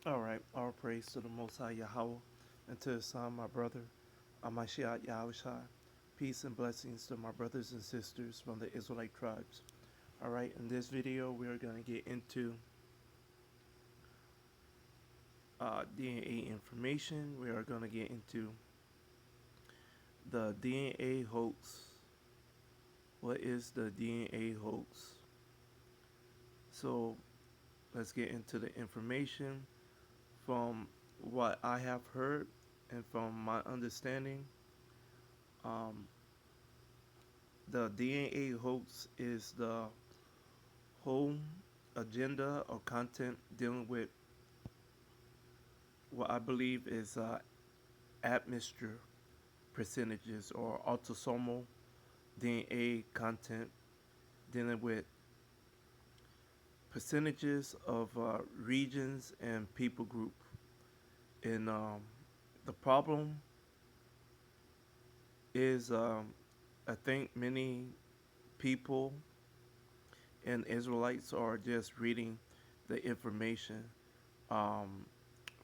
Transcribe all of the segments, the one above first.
All right, all praise to the Most High Yahweh and to His Son, my brother, Amashiach Yahushua. Peace and blessings to my brothers and sisters from the Israelite tribes. All right, in this video, we are going to get into DNA information. We are going to get into the DNA hoax. What is the DNA hoax? So, let's get into the information from what I have heard and from my understanding. Um, the DNA hoax is the whole agenda or content dealing with what I believe is admixture percentages or autosomal DNA content dealing with percentages of regions and people group. And the problem is, I think many people and Israelites are just reading the information um,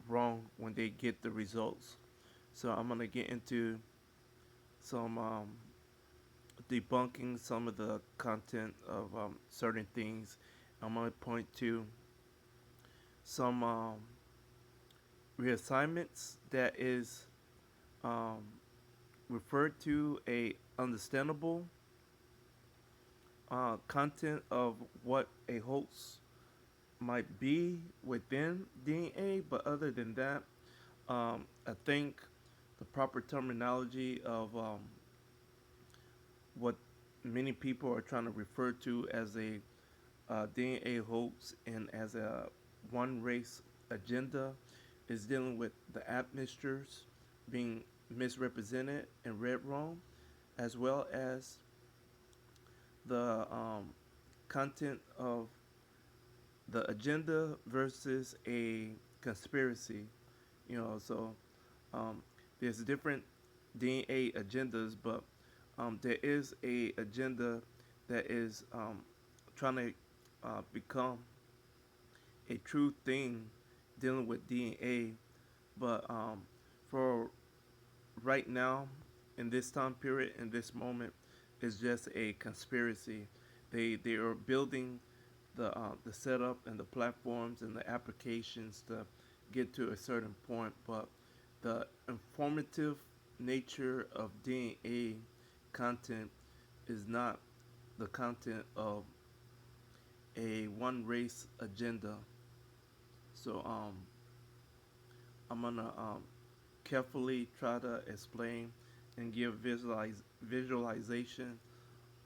wrong when they get the results. So I'm gonna get into some debunking some of the content of certain things. I'm gonna point to some reassignments that is um, referred to a understandable content of what a hoax might be within DNA, but other than that, I think the proper terminology of what many people are trying to refer to as a DNA hoax and as a one race agenda is dealing with the admixtures being misrepresented and read wrong, as well as the content of the agenda versus a conspiracy. So um, there's different DNA agendas, but there is a agenda that is trying to become a true thing dealing with DNA. But for right now, in this time period, in this moment, it's just a conspiracy. They are building the setup and the platforms and the applications to get to a certain point, but the informative nature of DNA content is not the content of a one race agenda. So I'm gonna carefully try to explain and give visualization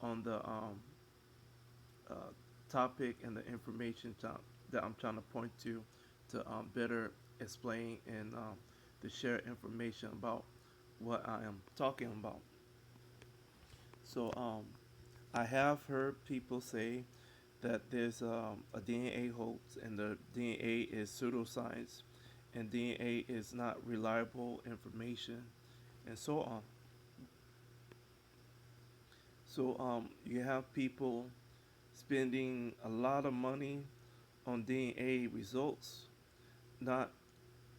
on the uh, topic and the information that I'm trying to point to better explain and to share information about what I am talking about. So I have heard people say that there's a DNA hoax and the DNA is pseudoscience and DNA is not reliable information and so on. So you have people spending a lot of money on DNA results, not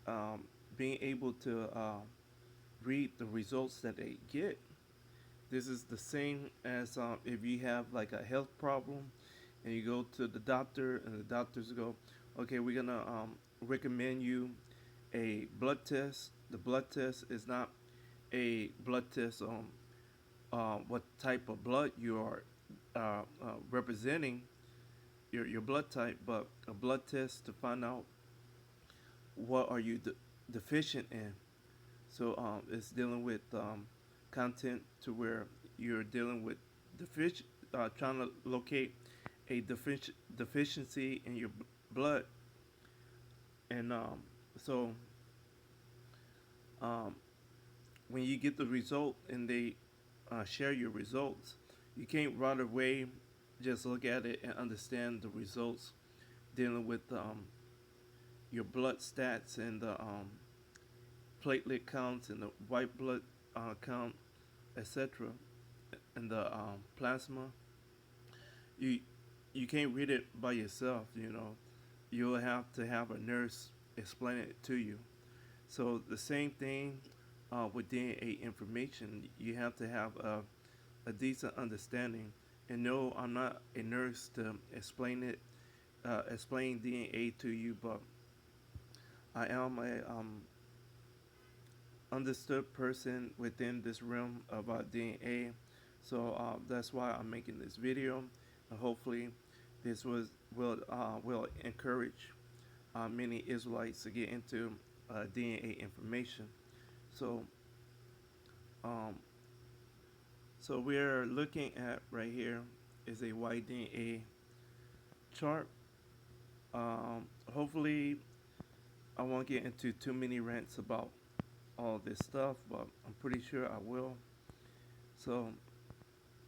um, being able to read the results that they get. This is the same as if you have like a health problem and you go to the doctor and the doctors go, okay, we're gonna recommend you a blood test. The blood test is not a blood test on what type of blood you are representing your blood type, but a blood test to find out what are you deficient in. So it's dealing with content to where you're dealing with trying to locate a deficiency in your blood, and so um, when you get the result and they share your results, you can't right away just look at it and understand the results dealing with your blood stats and the platelet counts and the white blood count, etc., and the plasma. You you can't read it by yourself. You'll have to have a nurse explain it to you. So the same thing with DNA information, you have to have a decent understanding. And no, I'm not a nurse to explain DNA to you, but I am a understood person within this realm of DNA. So that's why I'm making this video. And hopefully, this will encourage many Israelites to get into DNA information. So um, so we're looking at right here is a YDNA chart. Hopefully, I won't get into too many rants about all this stuff, but I'm pretty sure I will. So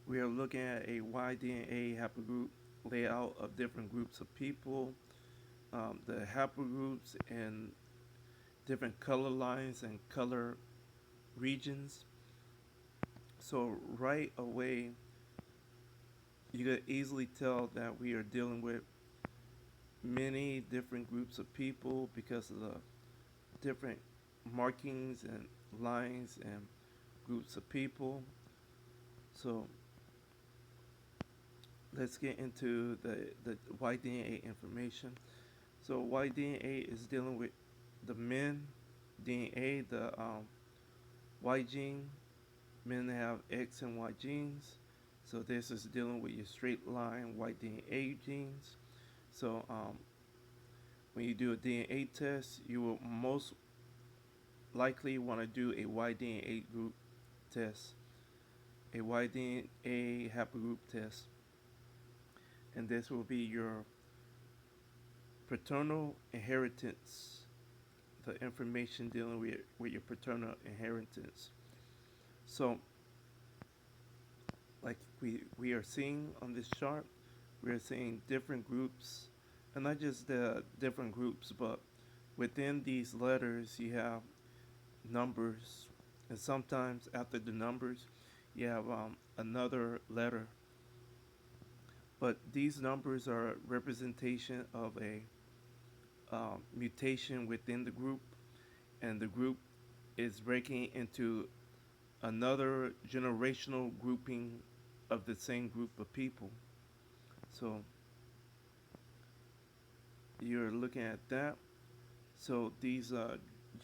we are looking at a YDNA haplogroup layout of different groups of people, the haplogroups and different color lines and color regions. So right away, you could easily tell that we are dealing with many different groups of people because of the different markings and lines and groups of people. So let's get into the YDNA information. So YDNA is dealing with the men DNA, the Y gene. Men have X and Y genes. So this is dealing with your straight line YDNA genes. So when you do a DNA test, you will most likely want to do a YDNA group test, a YDNA haplogroup test. And this will be your paternal inheritance, the information dealing with your paternal inheritance. So, like we are seeing on this chart, we are seeing different groups, and not just the different groups, but within these letters, you have numbers, and sometimes after the numbers, you have another letter. But these numbers are a representation of a mutation within the group, and the group is breaking into another generational grouping of the same group of people. So you're looking at that. So these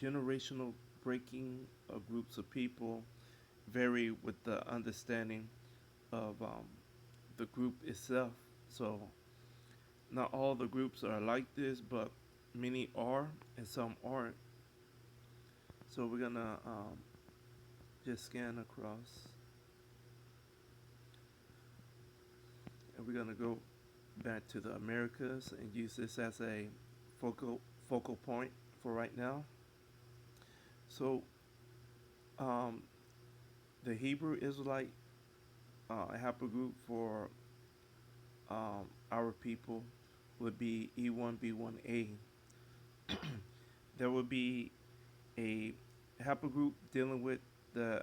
generational breaking of groups of people vary with the understanding of the group itself. So not all the groups are like this, but many are and some aren't. So we're gonna just scan across, and we're gonna go back to the Americas and use this as a focal point for right now. So um, the Hebrew Israelite haplogroup for our people would be E1B1A. There would be a haplogroup dealing with the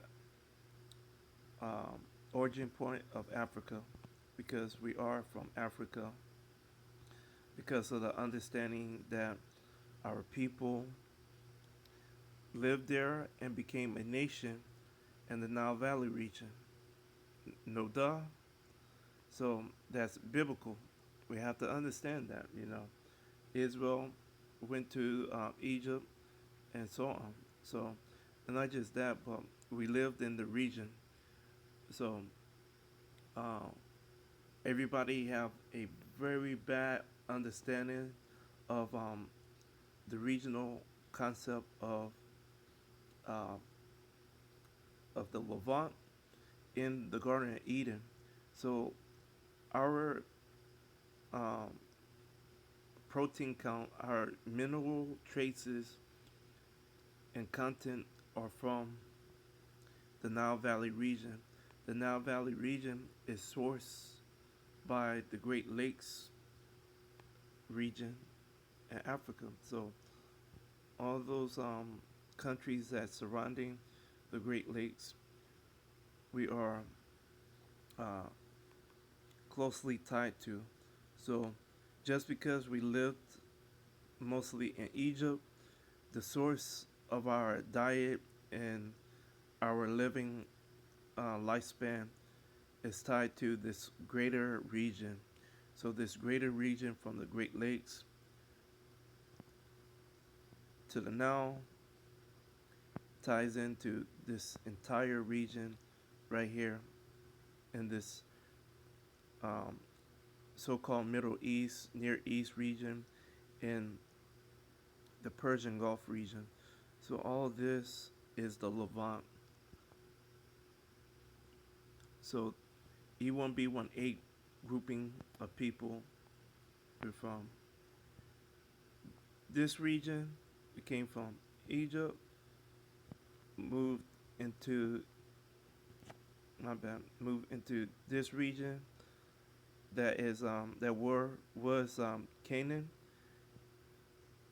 um, origin point of Africa because we are from Africa, because of the understanding that our people lived there and became a nation in the Nile Valley region. No duh. So that's biblical. We have to understand that, Israel went to Egypt and so on. So, and not just that, but we lived in the region. So, uh, everybody have a very bad understanding of the regional concept uh, of the Levant in the Garden of Eden. So, our um, protein count, our mineral traces and content are from the Nile Valley region. The Nile Valley region is sourced by the Great Lakes region in Africa. So all those countries that surrounding the Great Lakes, we are uh, closely tied to. So just because we lived mostly in Egypt the source of our diet and our living lifespan is tied to this greater region. So this greater region from the Great Lakes to the Nile ties into this entire region right here in this um, so-called Middle East, Near East region, in the Persian Gulf region. So all this is the Levant. So E1B1A grouping of people are from this region. It came from Egypt, moved into moved into this region that is was Canaan.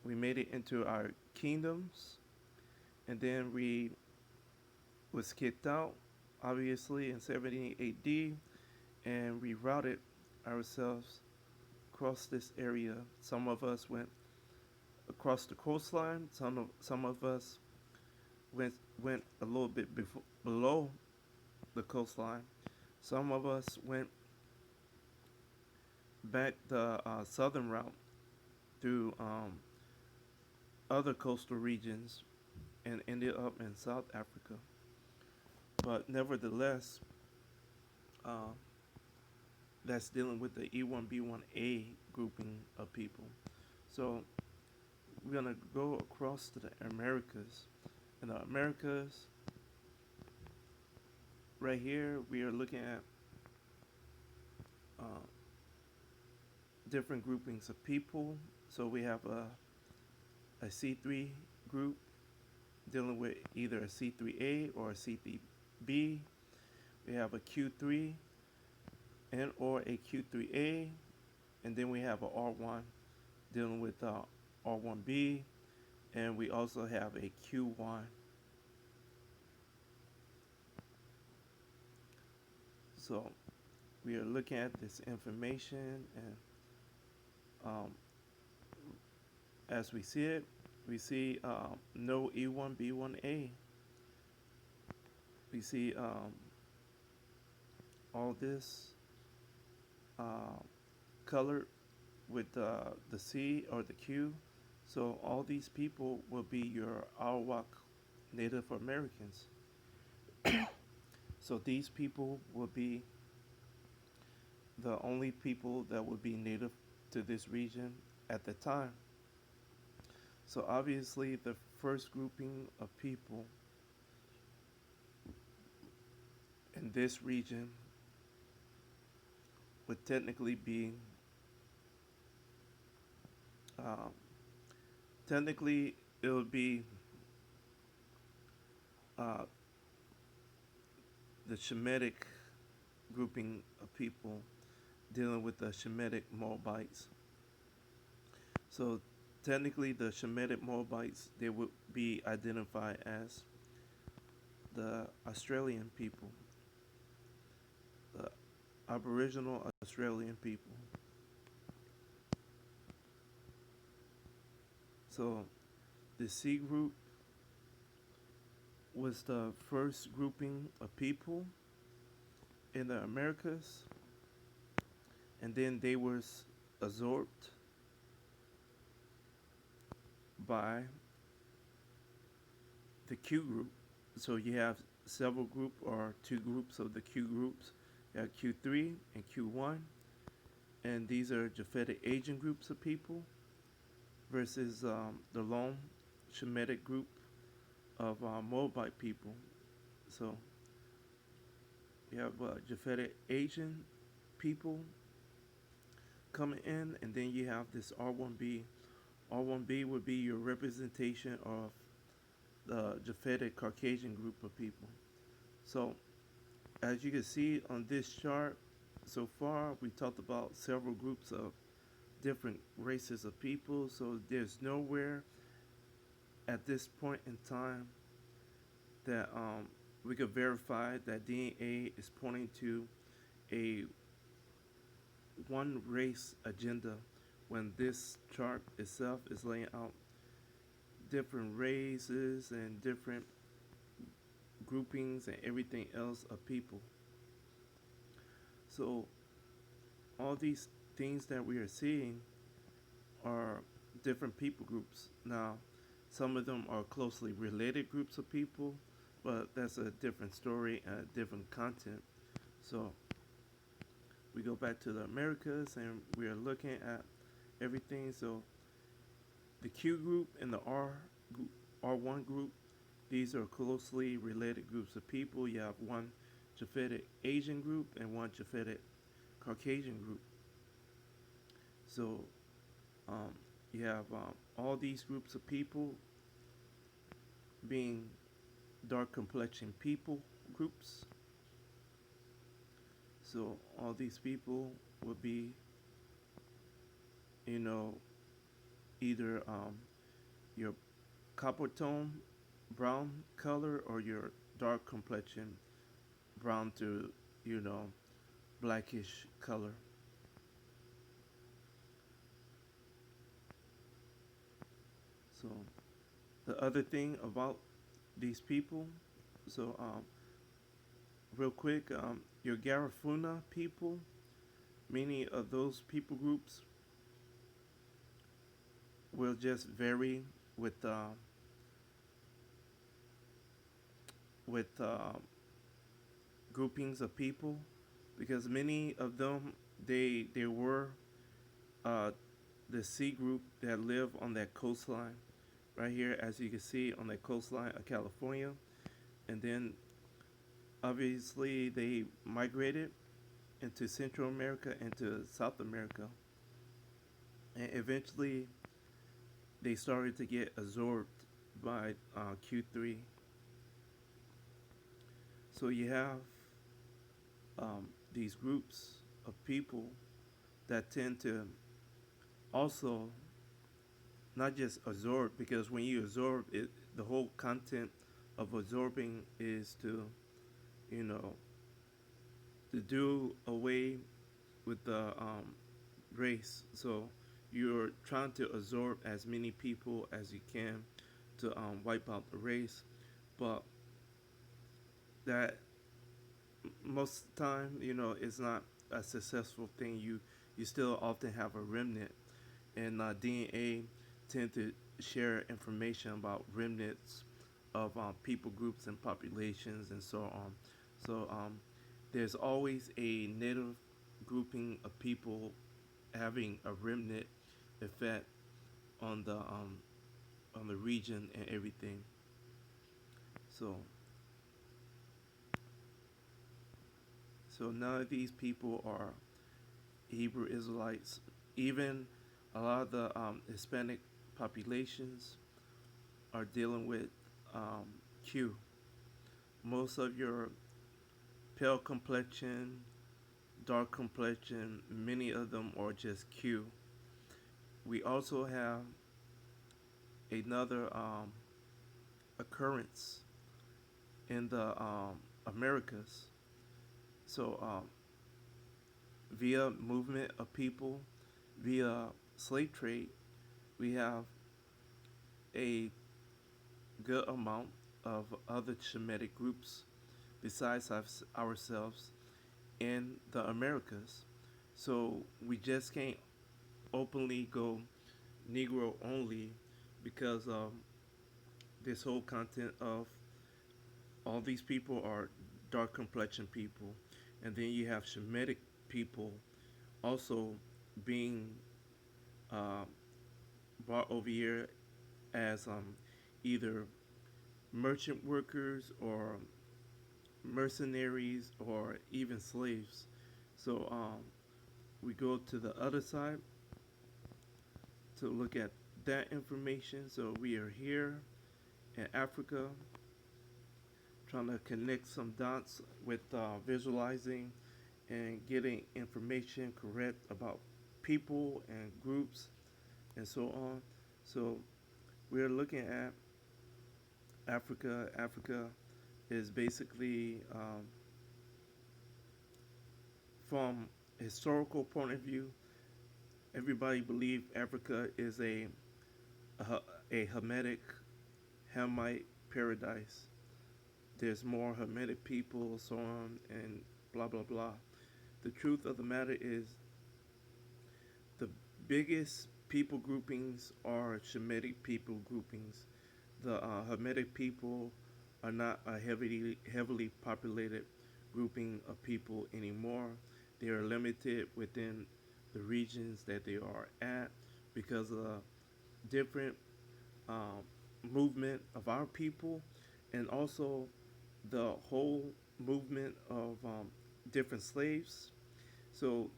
We made it into our kingdoms, and then we was kicked out, obviously in 70 A.D., and we routed ourselves across this area. Some of us went across the coastline. Some of us went a little bit below the coastline. Some of us went back the southern route through other coastal regions and ended up in South Africa. But nevertheless, uh, that's dealing with the E1B1A grouping of people. So we're gonna go across to the Americas. In the Americas, right here, we are looking at uh, different groupings of people. So we have a C3 group dealing with either a C3A or a C3B. We have a Q3 and or a Q3A, and then we have a R1 dealing with R1B, and we also have a Q1. So we are looking at this information, and as we see it, we see no E1B1A. We see all this colored with the C or the Q. So all these people will be your Arawak Native Americans. So these people will be the only people that would be native to this region at the time. So obviously the first grouping of people in this region would technically be um, technically it would be uh, the Shemitic grouping of people dealing with the Shemitic Moabites. So technically the Shemitic Moabites, they would be identified as the Australian people, the Aboriginal Australian people. So the C group was the first grouping of people in the Americas, and then they were absorbed by the Q group. So you have several group or two groups of the Q groups. You have Q3 and Q1, and these are Japhetic Asian groups of people versus the lone Shemitic group of Moabite people. So you have Japhetic Asian people coming in, and then you have this R1B. R1B would be your representation of the Japhetic Caucasian group of people. So as you can see on this chart, so far we talked about several groups of different races of people. So there's nowhere at this point in time that we could verify that DNA is pointing to a one race agenda when this chart itself is laying out different races and different groupings and everything else of people. So all these things that we are seeing are different people groups. Now, some of them are closely related groups of people, but that's a different story and a different content. So we go back to the Americas and we are looking at everything. So the Q group and the R1 group, these are closely related groups of people. You have one Japhetic Asian group and one Japhetic Caucasian group. So um, you have all these groups of people being dark complexion people groups. So all these people would be, you know, either your copper tone brown color or your dark complexion brown to, you know, blackish color. So the other thing about these people, so real quick, your Garifuna people, many of those people groups will just vary with with groupings of people, because many of them they were uh, the C group that live on that coastline right here, as you can see on that coastline of California, and then obviously they migrated into Central America, into South America, and eventually they started to get absorbed by Q3. So you have these groups of people that tend to also not just absorb, because when you absorb it, the whole content of absorbing is to, you know, to do away with the race. So you're trying to absorb as many people as you can to wipe out the race, but that most of the time, you know, it's not a successful thing. You still often have a remnant, and DNA tend to share information about remnants of people groups and populations and so on. So there's always a native grouping of people having a remnant effect on the region and everything. So none of these people are Hebrew Israelites. Even a lot of the Hispanic populations are dealing with um, Q. Most of your pale complexion, dark complexion, many of them are just Q. We also have another occurrence in the Americas. So, via movement of people, via slave trade, we have a good amount of other Shemitic groups besides ourselves in the Americas. So we just can't openly go Negro only because this whole content of all these people are dark complexion people, and then you have Shemitic people also being uh, brought over here as either merchant workers or mercenaries or even slaves. So we go to the other side to look at that information. So we are here in Africa trying to connect some dots with visualizing and getting information correct about people and groups and so on. So we're looking at Africa. Africa is basically, from a historical point of view, everybody believes Africa is a Hamitic Hamite paradise. There's more Hamitic people, so on, and blah blah blah. The truth of the matter is, the biggest people groupings are Shemitic people groupings. The Hamitic people are not a heavily populated grouping of people anymore. They are limited within the regions that they are at because of different um, movement of our people, and also the whole movement of different slaves. So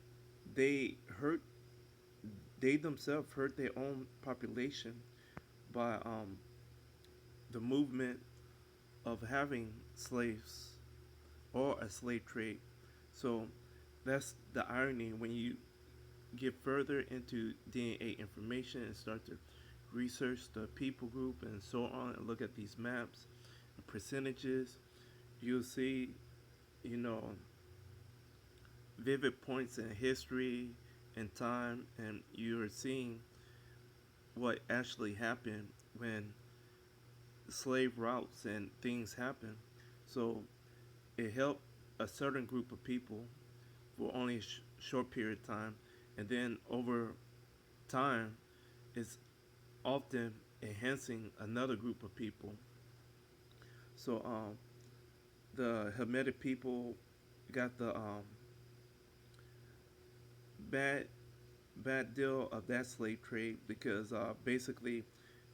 they hurt, they themselves hurt their own population by the movement of having slaves or a slave trade. So that's the irony when you get further into DNA information and start to research the people group and so on and look at these maps and percentages, you'll see, you know, vivid points in history and time, and you're seeing what actually happened when slave routes and things happen. So it helped a certain group of people for only a short period of time, and then over time, it's often enhancing another group of people. So the Hamitic people got the bad bad deal of that slave trade because basically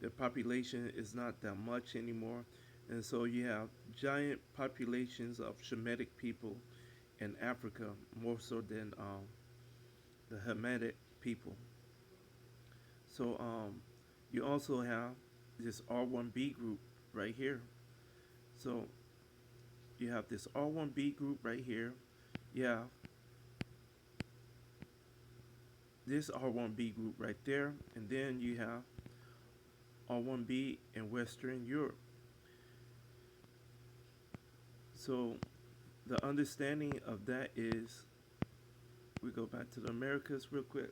the population is not that much anymore, and so you have giant populations of Shemitic people in Africa more so than the Hamitic people. So you also have this R1B group right here. So you have this R1B group right here. You have this R1B group right there, and then you have R1B in Western Europe. So the understanding of that is, we go back to the Americas real quick.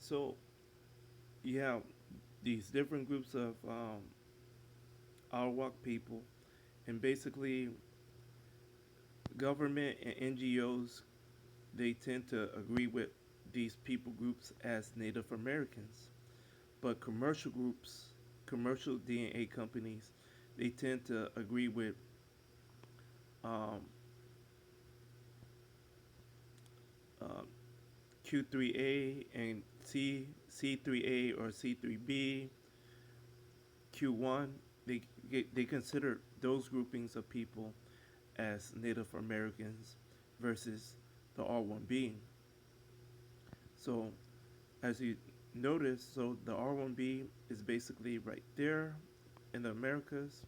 So you have these different groups of Arawak people, and basically government and NGOs, they tend to agree with these people groups as Native Americans. But commercial groups, commercial DNA companies, they tend to agree with um, uh, Q3A and C3A or C3B, Q1. They consider those groupings of people as Native Americans versus the R1B. So as you notice, so the R1B is basically right there in the Americas,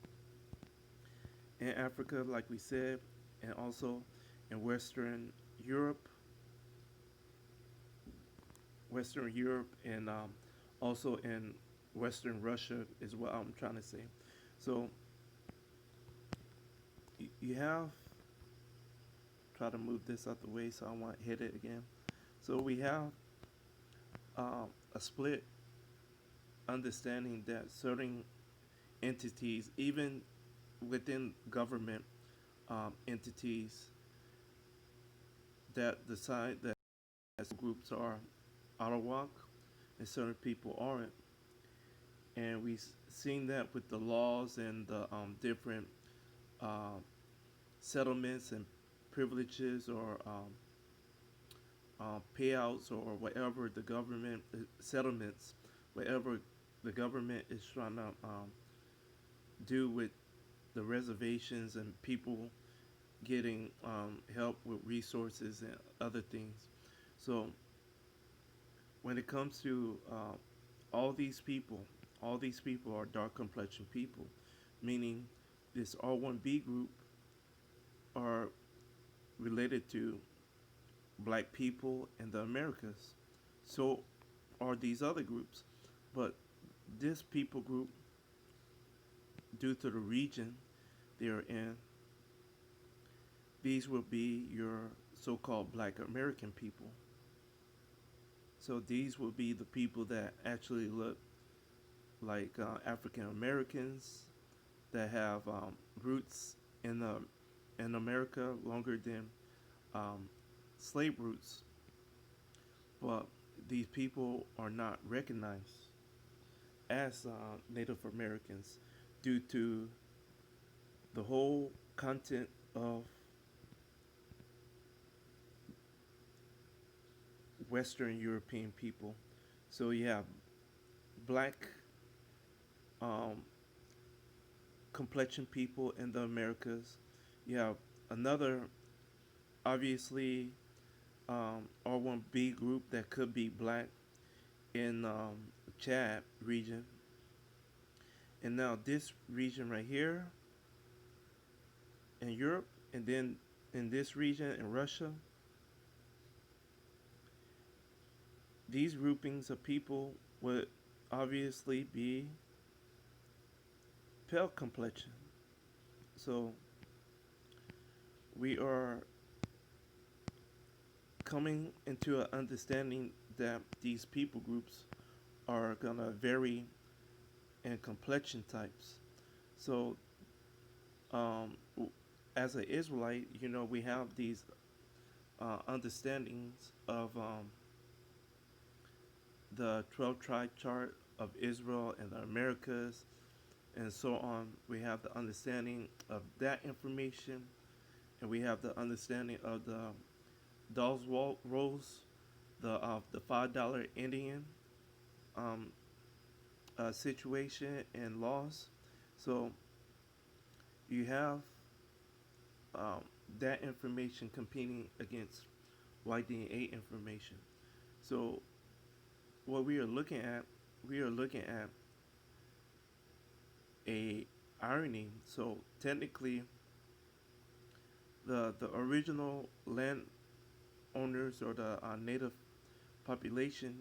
in Africa, like we said, and also in Europe, Western Europe, and also in Western Russia is what I'm trying to say. So you have, try to move this out the way so I won't hit it again. So we have a split understanding that certain entities, even within government entities, that decide that groups are Arawak and certain people aren't. And we've seen that with the laws and the different uh, settlements and privileges or payouts or whatever the government settlements, whatever the government is trying to do with the reservations and people getting help with resources and other things. So when it comes to all these people are dark complexion people, meaning this R1B group are related to black people in the Americas. So are these other groups. But this people group, due to the region they're in, these will be your so-called black American people. So these will be the people that actually look like African Americans that have roots in the in America longer than um, slave roots, but these people are not recognized as Native Americans due to the whole content of Western European people. So you have black um, complexion people in the Americas. You have another, obviously, R1B group that could be black in Chad region. And now this region right here in Europe, and then in this region in Russia, these groupings of people would obviously be pale complexion. So we are coming into an understanding that these people groups are gonna vary in complexion types. So, um, as an Israelite, we have these understandings of the 12 tribe chart of Israel and the Americas and so on. We have the understanding of that information, and we have the understanding of the Dawes Rolls, the $5 Indian um, situation and laws. So you have um, that information competing against YDNA information. So what we are looking at a irony. So technically, the original land owners or the native population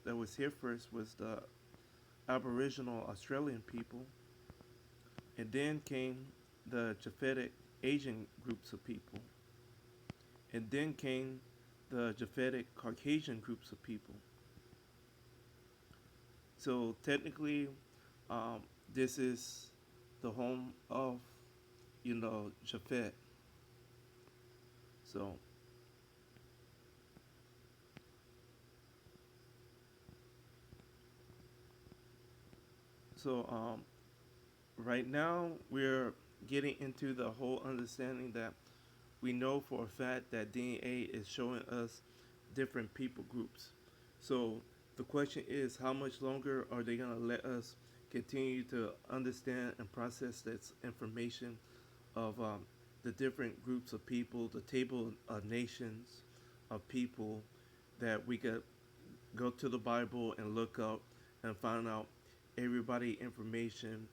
that was here first was the Aboriginal Australian people, and then came the Japhetic Asian groups of people, and then came the Japhetic Caucasian groups of people. So technically, um, this is the home of Japhet. So so right now we're getting into the whole understanding that we know for a fact that DNA is showing us different people groups. So the question is, how much longer are they going to let us continue to understand and process this information of the different groups of people, the table of nations of people that we could go to the Bible and look up and find out everybody information,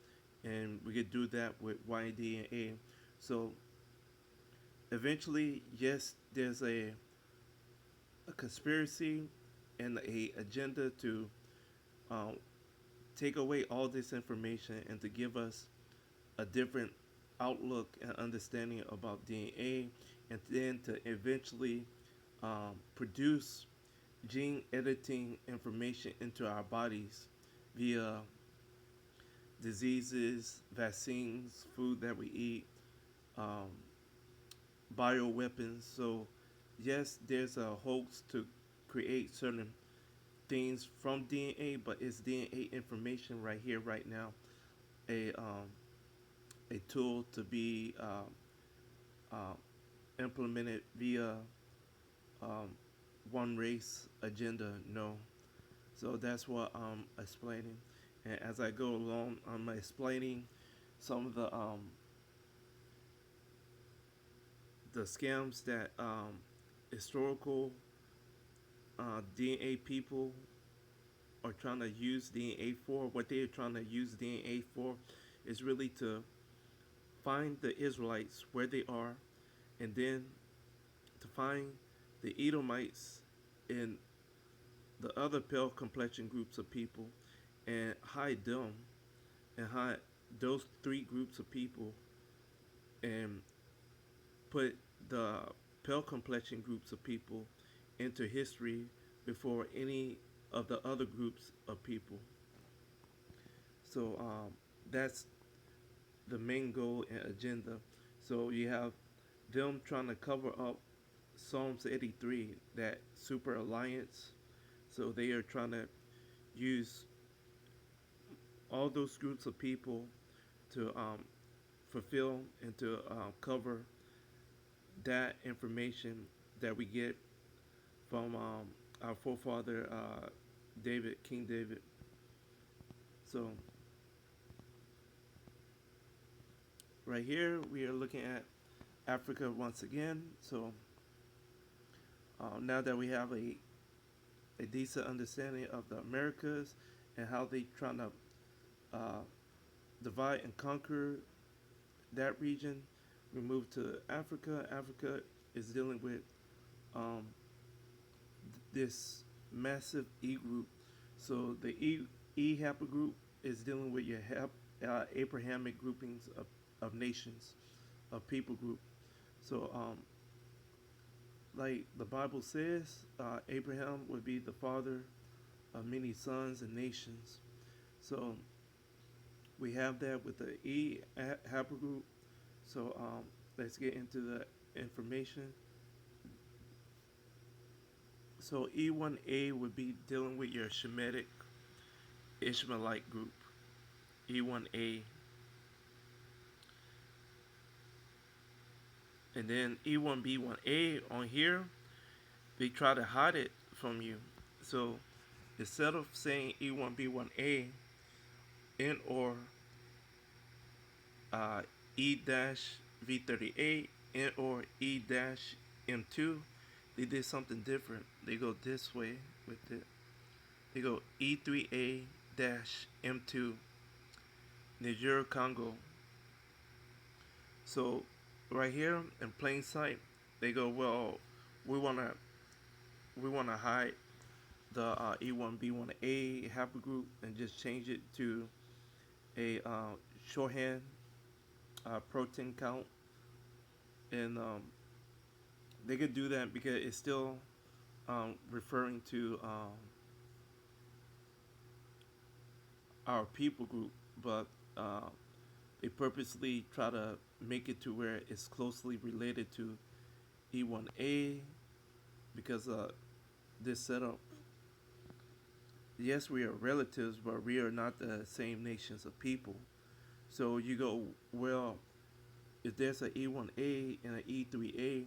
and we could do that with YDNA. So eventually, yes, there's a conspiracy and a agenda to um, take away all this information and to give us a different outlook and understanding about DNA, and then to eventually produce gene editing information into our bodies via diseases, vaccines, food that we eat, um, bioweapons. So, yes, there's a hoax to create certain things from DNA, but it's DNA information right here, right now. A tool to be implemented via um, one race agenda. No. So that's what I'm explaining. And as I go along, I'm explaining some of the scams that historical DNA people are trying to use DNA for. What they are trying to use DNA for is really to find the Israelites where they are, and then to find the Edomites in the other pale complexion groups of people and hide them and hide those three groups of people and put the pale complexion groups of people into history before any of the other groups of people. So that's the main goal and agenda. So you have them trying to cover up Psalms 83, that super alliance. So they are trying to use all those groups of people to fulfill and to cover that information that we get from our forefather David, King David. So right here we are looking at Africa once again. So now that we have a decent understanding of the Americas and how they trying to uh, divide and conquer that region, we move to Africa. Africa is dealing with um, this massive E group. So the E haplogroup is dealing with your Abrahamic groupings of nations, of people group. So like the Bible says, Abraham would be the father of many sons and nations. So we have that with the E haplogroup. So let's get into the information. So E1A would be dealing with your Shemitic Ishmaelite group. E1A. And then E1B1A on here, they try to hide it from you. So instead of saying E1B1A and or uh, E-V38 and or E-M2, they did something different. They go this way with it. They go E3A-M2, Niger Congo. So right here in plain sight, they go, well, we wanna hide the E1B1A haplogroup and just change it to a shorthand protein count, and they could do that because it's still referring to our people group, but they purposely try to make it to where it's closely related to E1A because this setup. Yes, we are relatives, but we are not the same nations of people. So you go, well, if there's an E1A and an E3A,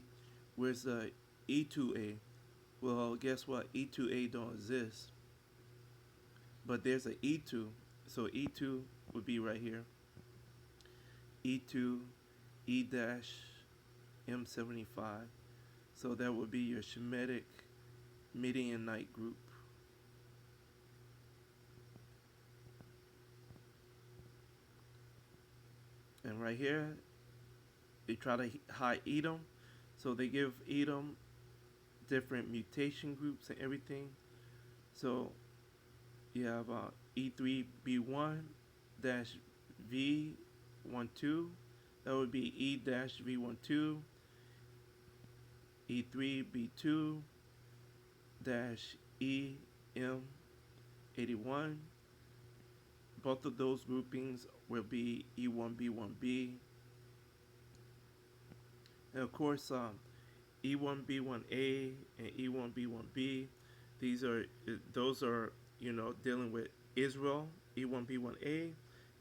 where's the E2A? Well, guess what? E2A don't exist, but there's an E2. So E2 would be right here. E2, E-M75. So that would be your Shemitic Midianite group. And right here, they try to hide Edom. So they give Edom different mutation groups and everything. So you have E3B1 V12. That would be E-V12. E3B2 EM81. Both of those groupings will be E1B1B. And of course, E1B1A and E1B1B, those are dealing with Israel. E1B1A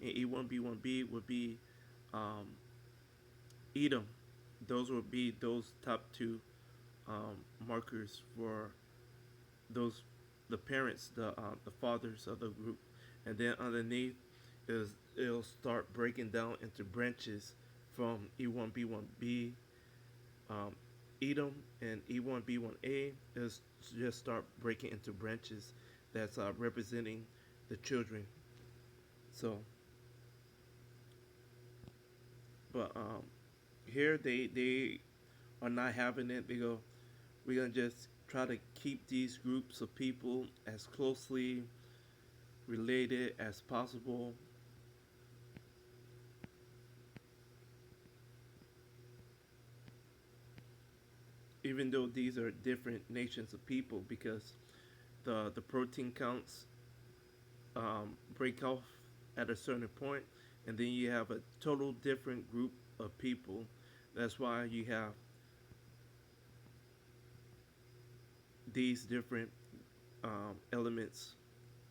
and E1B1B would be um, Edom. Those would be those top two markers for those the parents, the fathers of the group, and then underneath it'll start breaking down into branches from E1B1B, Edom, and E1B1A. It'll just start breaking into branches that's representing the children. So, but here they are not having it. They go, we're gonna just try to keep these groups of people as closely related as possible. Even though these are different nations of people, because the protein counts break off at a certain point, and then you have a total different group of people. That's why you have these different elements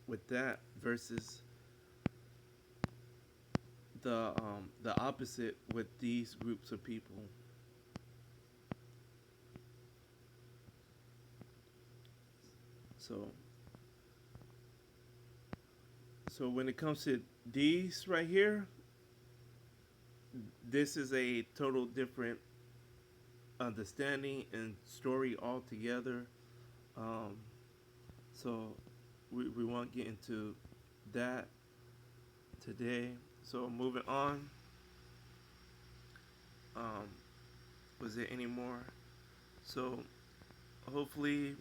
with that versus the opposite with these groups of people. So so when it comes to these right here, this is a total different understanding and story altogether. Um, so we won't get into that today. So moving on. Um, was there any more? So hopefully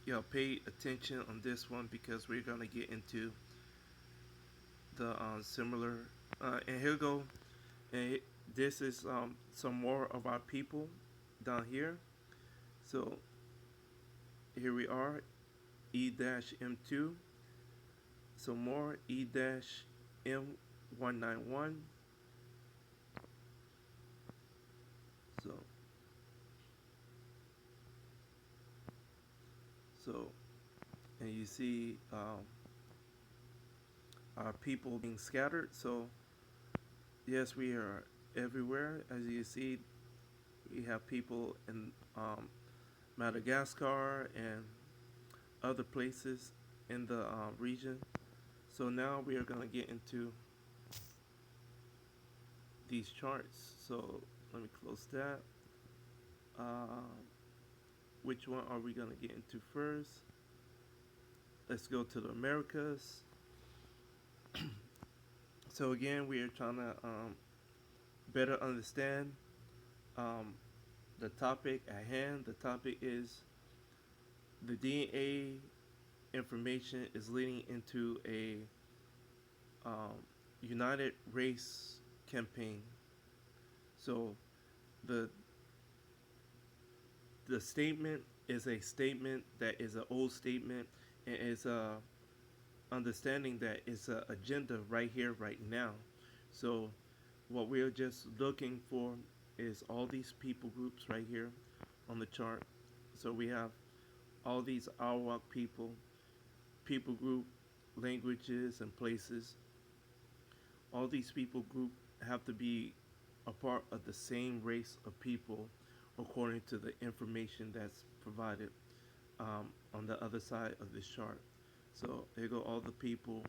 y'all pay attention on this one because we're gonna get into the similar. And here we go. And this is some more of our people down here. So here we are, E-M2. So more E-M191. So so and you see our people being scattered. So yes, we are everywhere. As you see, we have people in Madagascar and other places in the region. So now we are going to get into these charts. So let me close that. Uh, which one are we going to get into first? Let's go to the Americas. So again, we are trying to better understand um, the topic at hand. The topic is the DNA information is leading into a um, United Race campaign. So the the statement is a statement that is an old statement and is a understanding that it's an agenda right here, right now. So what we're just looking for is all these people groups right here on the chart. So we have all these Arawak people group, languages and places. All these people group have to be a part of the same race of people according to the information that's provided on the other side of this chart. So here go all the people.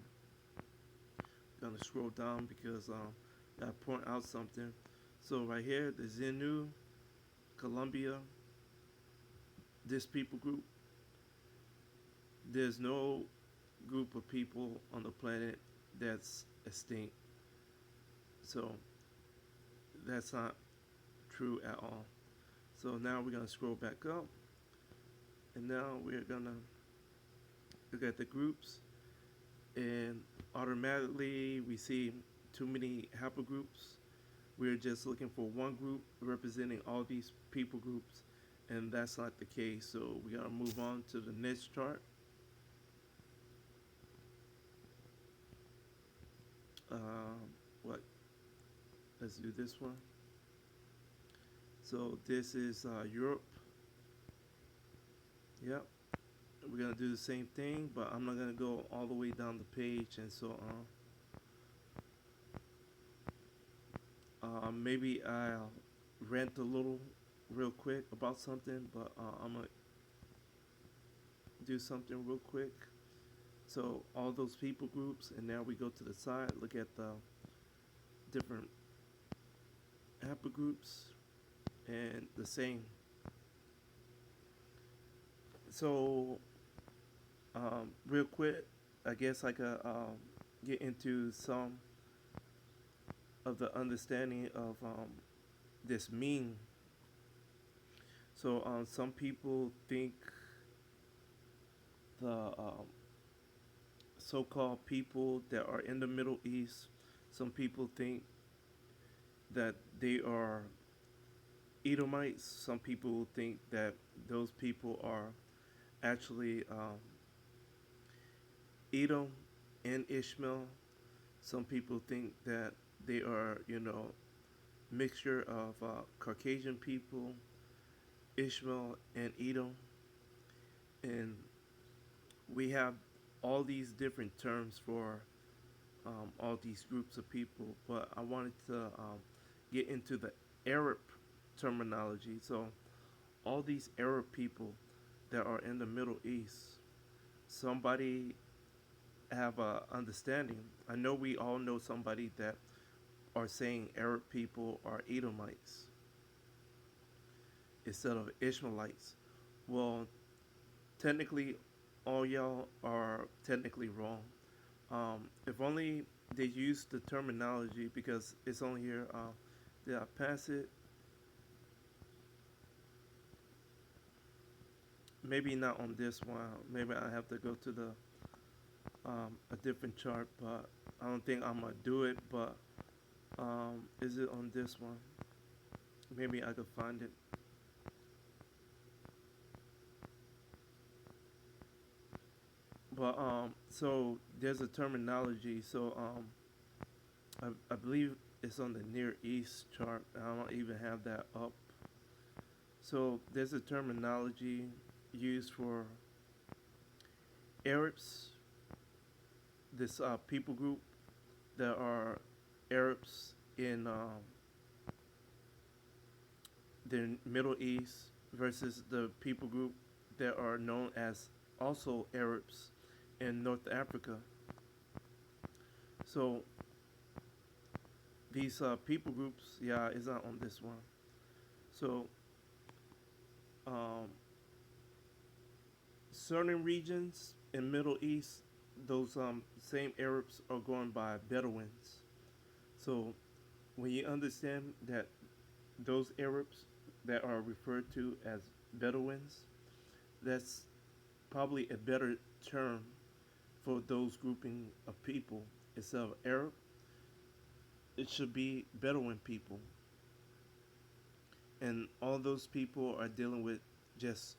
Gonna scroll down because I point out something. So right here, the Zenu, Colombia, this people group. There's no group of people on the planet that's extinct. So that's not true at all. So now we're gonna scroll back up, and now we're gonna look at the groups, and automatically we see too many haplogroups. We're just looking for one group representing all these people groups, and that's not the case. So we gotta move on to the next chart. What? Let's do this one. So this is Europe. Yep. We're gonna do the same thing, but I'm not gonna go all the way down the page and so on. Maybe I'll rant a little real quick about something, but I'm gonna do something real quick. So all those people groups, and now we go to the side, look at the different haplogroups, and the same. So real quick, I guess I could get into some of the understanding of this meme. So some people think the so-called people that are in the Middle East, some people think that they are Edomites. Some people think that those people are actually Edom and Ishmael. Some people think that they are, mixture of Caucasian people, Ishmael and Edom, and we have all these different terms for all these groups of people. But I wanted to get into the Arab terminology. So all these Arab people that are in the Middle East, somebody have a understanding. I know we all know somebody that are saying Arab people are Edomites instead of Ishmaelites. Well, technically, all y'all are technically wrong. If only they use the terminology, because it's on here. Did I pass it? Maybe not on this one. Maybe I have to go to the a different chart, but I don't think I'm gonna do it. But is it on this one? Maybe I could find it. But so there's a terminology. So I believe it's on the Near East chart. I don't even have that up. So there's a terminology used for Arabs, this people group that are Arabs in the Middle East versus the people group that are known as also Arabs in North Africa. So these people groups, yeah, is not on this one. So um, certain regions in Middle East, those same Arabs are going by Bedouins. So when you understand that those Arabs that are referred to as Bedouins, that's probably a better term for those grouping of people. Instead of Arab, it should be Bedouin people. And all those people are dealing with just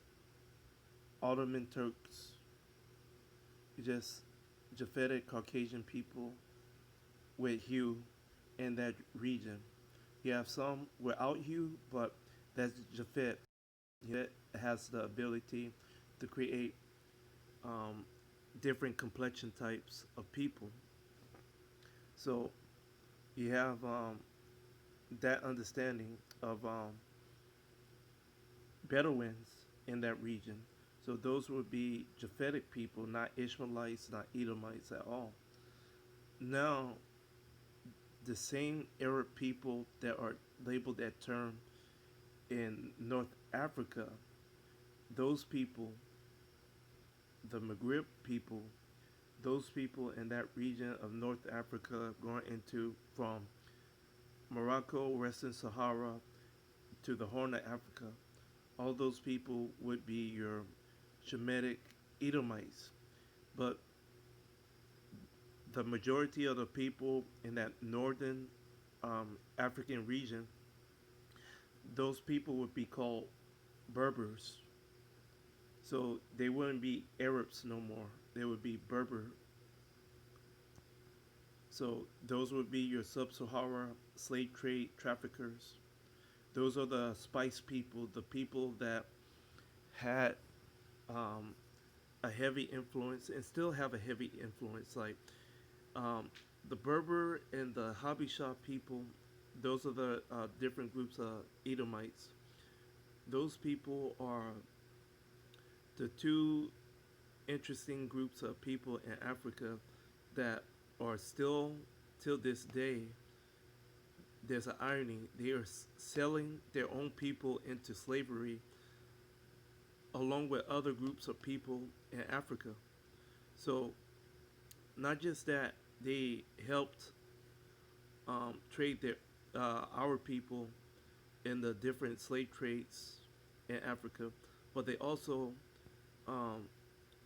Ottoman Turks, just Japhetic Caucasian people with hue in that region. You have some without hue, but that's Japhet. That has the ability to create um, different complexion types of people. So you have that understanding of Bedouins in that region. So those would be Japhetic people, not Ishmaelites, not Edomites at all. Now, the same Arab people that are labeled that term in North Africa, those people, the Maghreb people, those people in that region of North Africa going into from Morocco, Western Sahara to the Horn of Africa, all those people would be your Shemitic Edomites. But the majority of the people in that northern African region, those people would be called Berbers. So they wouldn't be Arabs no more. They would be Berber. So those would be your sub-Sahara slave trade traffickers. Those are the spice people, the people that had um, a heavy influence and still have a heavy influence. Like um, the Berber and the Habesha people, those are the different groups of Edomites. Those people are the two interesting groups of people in Africa that are still, till this day, there's an irony. They are selling their own people into slavery along with other groups of people in Africa. So, not just that, they helped trade our people in the different slave trades in Africa, but they also um,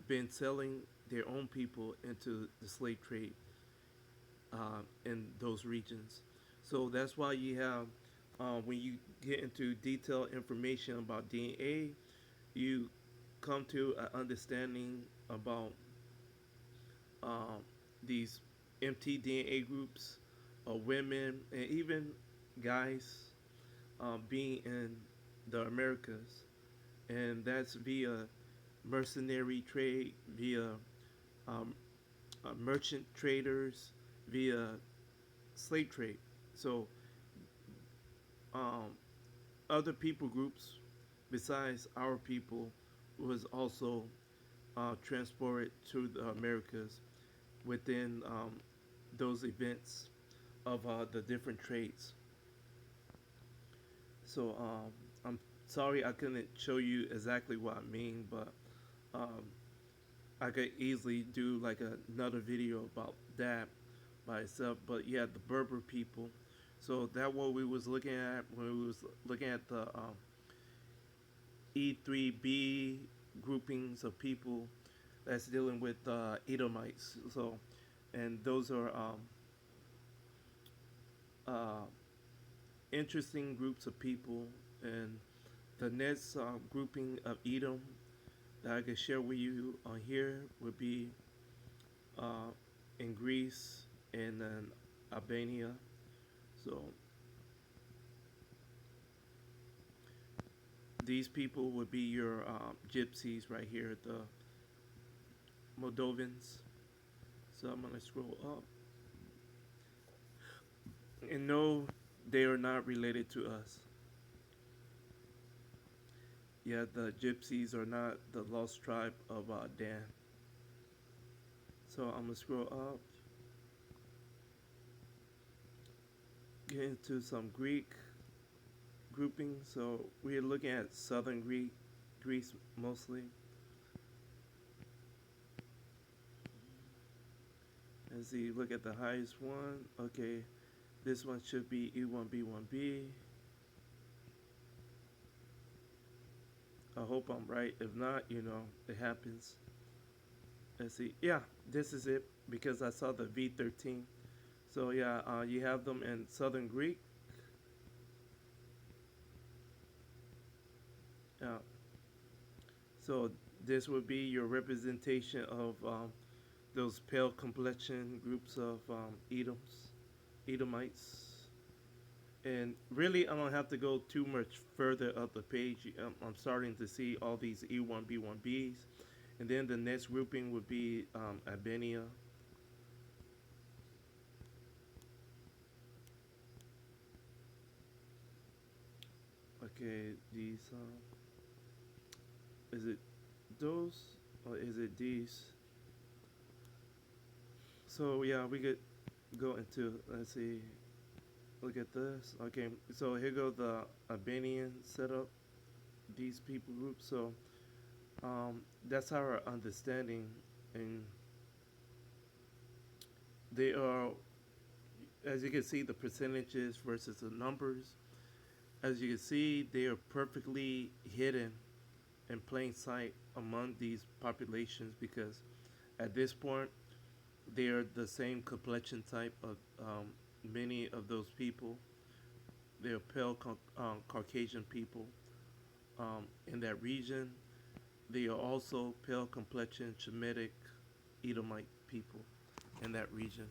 been selling their own people into the slave trade in those regions. So that's why you have, when you get into detailed information about DNA, you come to an understanding about um, these mtDNA groups, women, and even guys being in the Americas, and that's via mercenary trade, via um, merchant traders, via slave trade. So um, other people groups besides our people was also transported to the Americas within those events of the different trades. So I'm sorry I couldn't show you exactly what I mean, but um, I could easily do like another video about that by itself. But yeah, the Berber people. So that what we was looking at when we was looking at the E3B groupings of people that's dealing with Edomites. So, and those are uh, interesting groups of people. And the next grouping of Edom that I can share with you on here would be uh, in Greece and then Albania. So these people would be your gypsies right here, the Moldovans. So I'm gonna scroll up, and no, they are not related to us. Yeah, the gypsies are not the lost tribe of Dan. So I'm gonna scroll up, get into some Greek groupings. So we're looking at southern Greece mostly. As you look at the highest one, okay, this one should be E1B1B. I hope I'm right. If not, it happens. Let's see. Yeah, this is it because I saw the V13. So yeah, you have them in Southern Greek. Yeah. So this would be your representation of those pale complexion groups of Edomites. And really, I don't have to go too much further up the page. I'm starting to see all these E1B1Bs. And then the next grouping would be Albania. Okay, these, is it those or is it these? So yeah, we could go into, let's see, look at this. Okay, so here go the Albanian setup, these people groups. So that's our understanding, and they are, as you can see, the percentages versus the numbers. As you can see, they are perfectly hidden in plain sight among these populations because at this point they are the same complexion type of many of those people. They are pale Caucasian people in that region. They are also pale complexion Shemitic Edomite people in that region.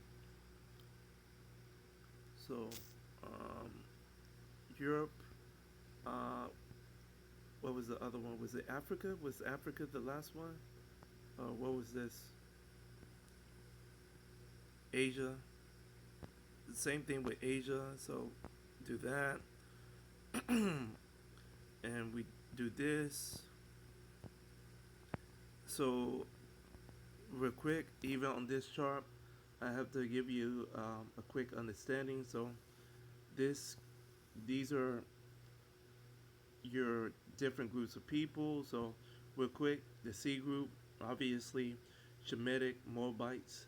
So, um, Europe, uh, what was the other one? Was it Africa? Was Africa the last one? What was this? Asia. The same thing with Asia. So, do that. And we do this. So, real quick, even on this chart, I have to give you a quick understanding. So, this, these are your different groups of people. So, real quick, the C group, obviously, Shemitic Moabites.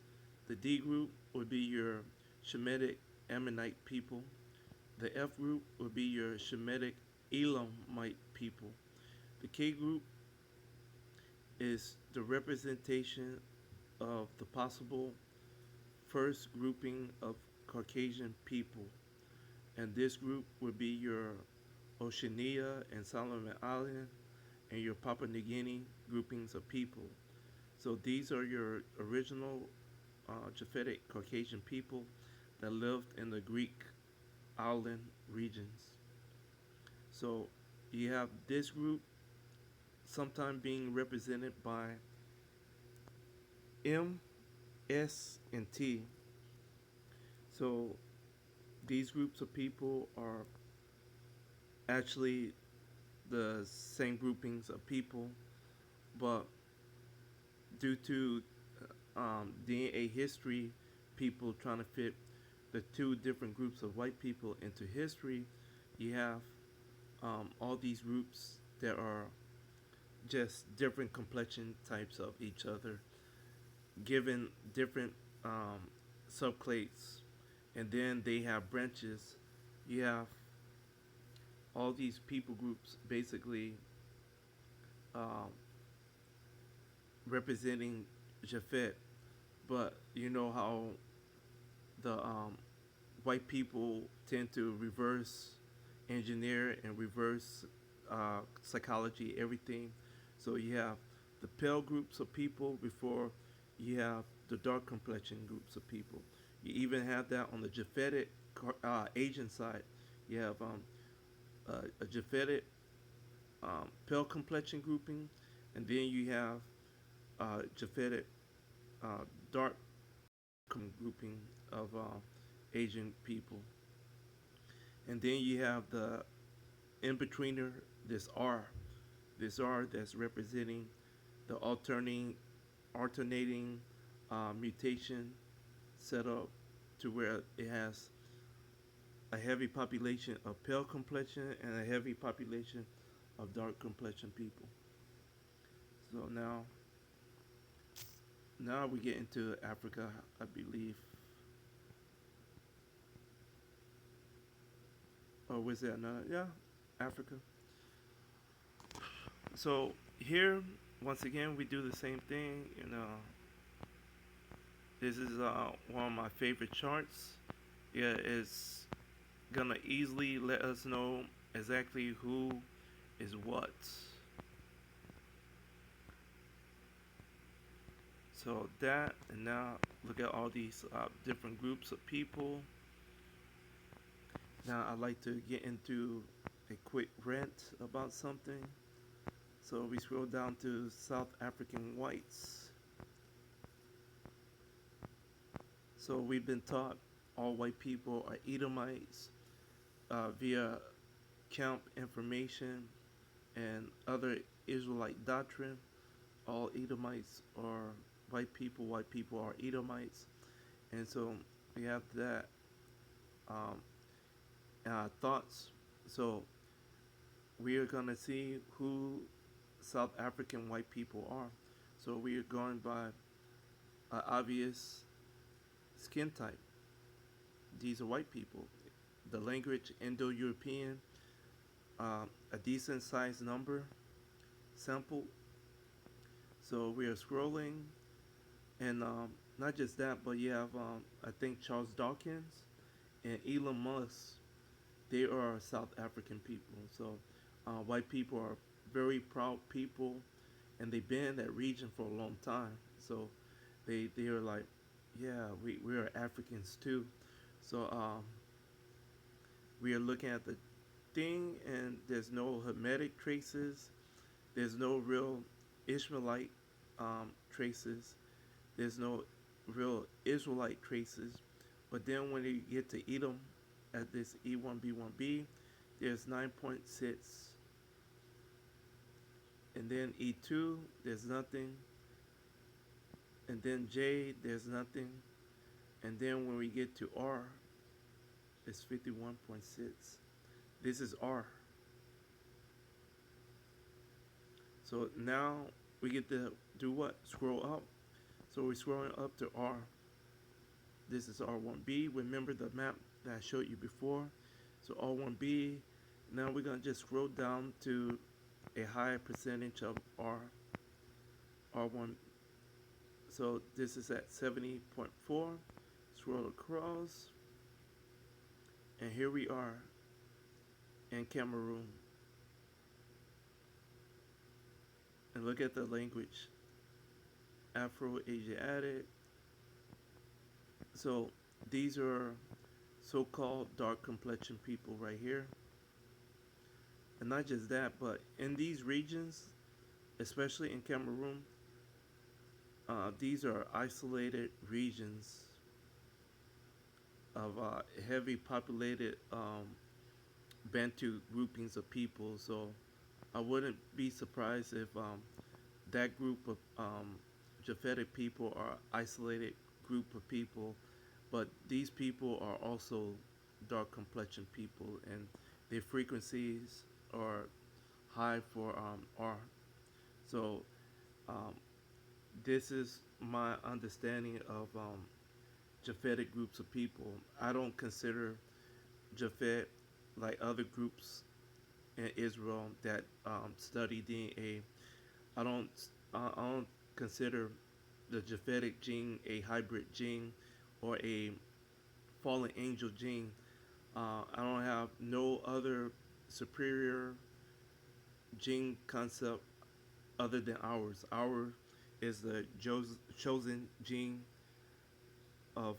The D group would be your Shemitic Ammonite people. The F group would be your Shemitic Elamite people. The K group is the representation of the possible first grouping of Caucasian people. And this group would be your Oceania and Solomon Island and your Papua New Guinea groupings of people. So these are your original Japhetic Caucasian people that lived in the Greek island regions. So you have this group sometimes being represented by M, S, and T. So these groups of people are actually the same groupings of people, but due to DNA history, people trying to fit the two different groups of white people into history, you have all these groups that are just different complexion types of each other, given different subclades, and then they have branches. You have all these people groups basically um, representing Japhet, but you know how the white people tend to reverse engineer and reverse psychology, everything. So you have the pale groups of people before you have the dark complexion groups of people. You even have that on the Japhetic Asian side. You have a Japhetic pale complexion grouping, and then you have Japhetic dark grouping of Asian people. And then you have the in betweener, this R that's representing the alternating mutation set up to where it has a heavy population of pale complexion and a heavy population of dark complexion people. So now we get into Africa, I believe. Or was that another? Yeah, Africa. So here, once again, we do the same thing. This is one of my favorite charts. Yeah, it's gonna easily let us know exactly who is what. So that, and now look at all these different groups of people. Now I'd like to get into a quick rant about something. So we scroll down to South African whites. So we've been taught all white people are Edomites via camp information and other Israelite doctrine. All Edomites are white people are Edomites. And so we have that um, thoughts. So we are going to see who South African white people are. So we are going by obvious skin type. These are white people. The language Indo-European, a decent sized number sample. So we are scrolling, and not just that, but you have I think Charles Dawkins and Elon Musk. They are South African people. So white people are very proud people, and they've been in that region for a long time. So they are like, yeah, we are Africans too. So we are looking at the thing, and there's no Hamitic traces. There's no real Ishmaelite traces. There's no real Israelite traces. But then when you get to Edom at this E1B1B, there's 9.6. And then E2, there's nothing. And then J, there's nothing. And then when we get to R, it's 51.6. This is R. So now we get to do what? Scroll up. So we're scrolling up to R. This is R1B. Remember the map that I showed you before? So R1B. Now we're going to just scroll down to a higher percentage of R1. So this is at 70.4. Scroll across. And here we are in Cameroon. And look at the language. Afro-Asiatic, So these are so-called dark complexion people right here, and not just that, but in these regions, especially in Cameroon, these are isolated regions of heavy populated Bantu groupings of people. So I wouldn't be surprised if that group of Japhetic people are isolated group of people, but these people are also dark complexion people, and their frequencies are high for R. So um, this is my understanding of Japhetic groups of people. I don't consider Japhet like other groups in Israel that study DNA. I don't consider the Japhetic gene a hybrid gene or a fallen angel gene. I don't have no other superior gene concept other than ours. Ours is the chosen gene of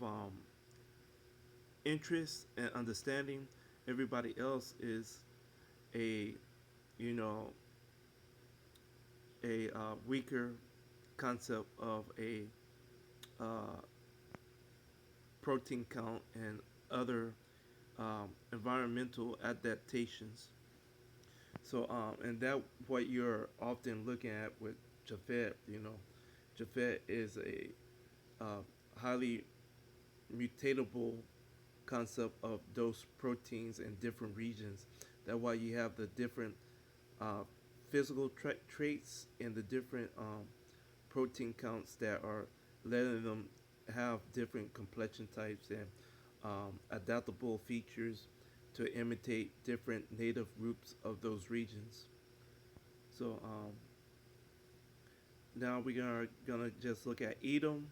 interest and understanding. Everybody else is a, you know, a weaker concept of a uh, protein count and other environmental adaptations. So, and that what you're often looking at with Japhet, Japhet is a highly mutatable concept of those proteins in different regions. That's why you have the different uh, physical traits and the different protein counts that are letting them have different complexion types and adaptable features to imitate different native groups of those regions. So now we are gonna just look at Edom,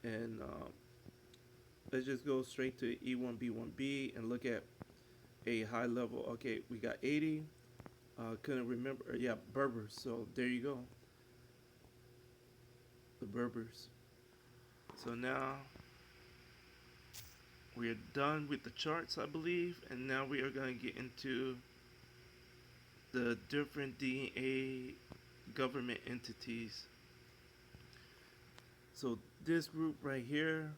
and let's just go straight to E1B1B and look at a high level. Okay, we got 80. Couldn't remember. Yeah, Berbers. So there you go, the Berbers. So now we're done with the charts, I believe, and now we are going to get into the different DNA government entities. So this group right here,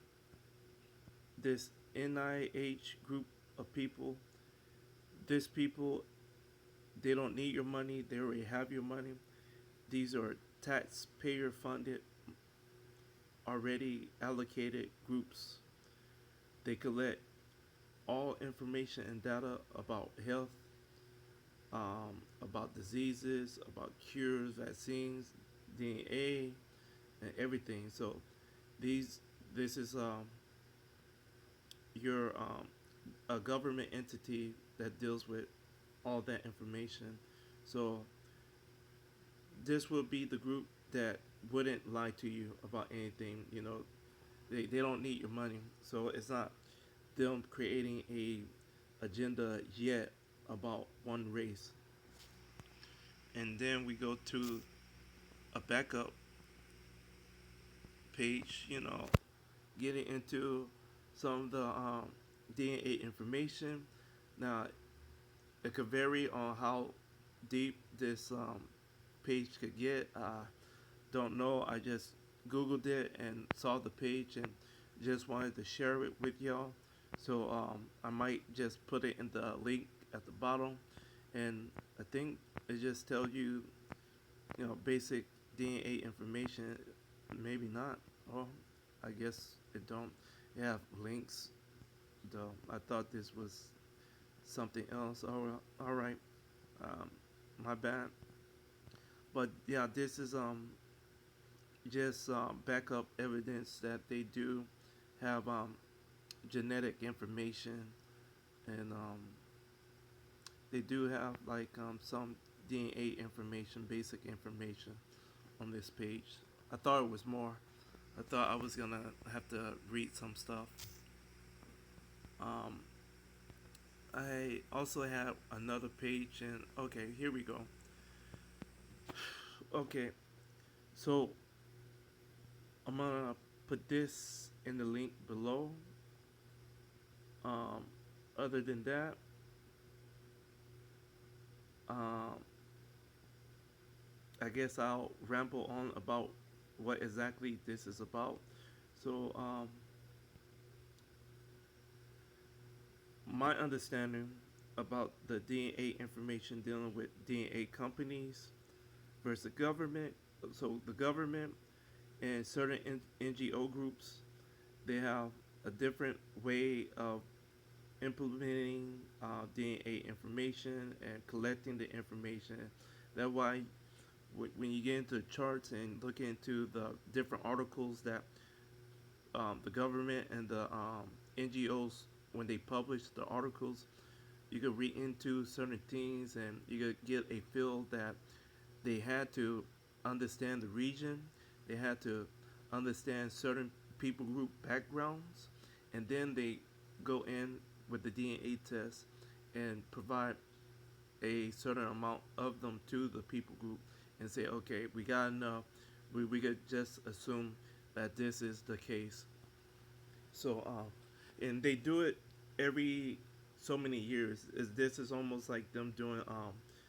this NIH group of people, this people, they don't need your money. They already have your money. These are taxpayer funded, already allocated groups. They collect all information and data about health, about diseases, about cures, vaccines, DNA, and everything. So these this is your a government entity that deals with all that information. So this will be the group that wouldn't lie to you about anything. They don't need your money. So it's not them creating a agenda yet about one race. And then we go to a backup page, getting into some of the DNA information. Now, it could vary on how deep this page could get. Don't know. I just Googled it and saw the page and just wanted to share it with y'all. So I might just put it in the link at the bottom, and I think it just tells you, basic DNA information. Maybe not. Oh, I guess it don't. It have links though. I thought this was something else. All right. Um, my bad. But yeah, this is just backup evidence that they do have genetic information, and they do have like some DNA information, basic information on this page. I thought it was more. I thought I was gonna have to read some stuff. Um, I also have another page, and okay, here we go. Okay, so I'm gonna put this in the link below. Um, Other than that, um, I guess I'll ramble on about what exactly this is about. So, my understanding about the DNA information dealing with DNA companies versus government. So, the government and certain NGO groups, they have a different way of implementing DNA information and collecting the information. That's why when you get into charts and look into the different articles that the government and the NGOs, when they publish the articles, you could read into certain things and you could get a feel that they had to understand the region, they had to understand certain people group backgrounds, and then they go in with the DNA test and provide a certain amount of them to the people group and say, okay, we got enough. We could just assume that this is the case. So, and they do it every so many years. This is almost like them doing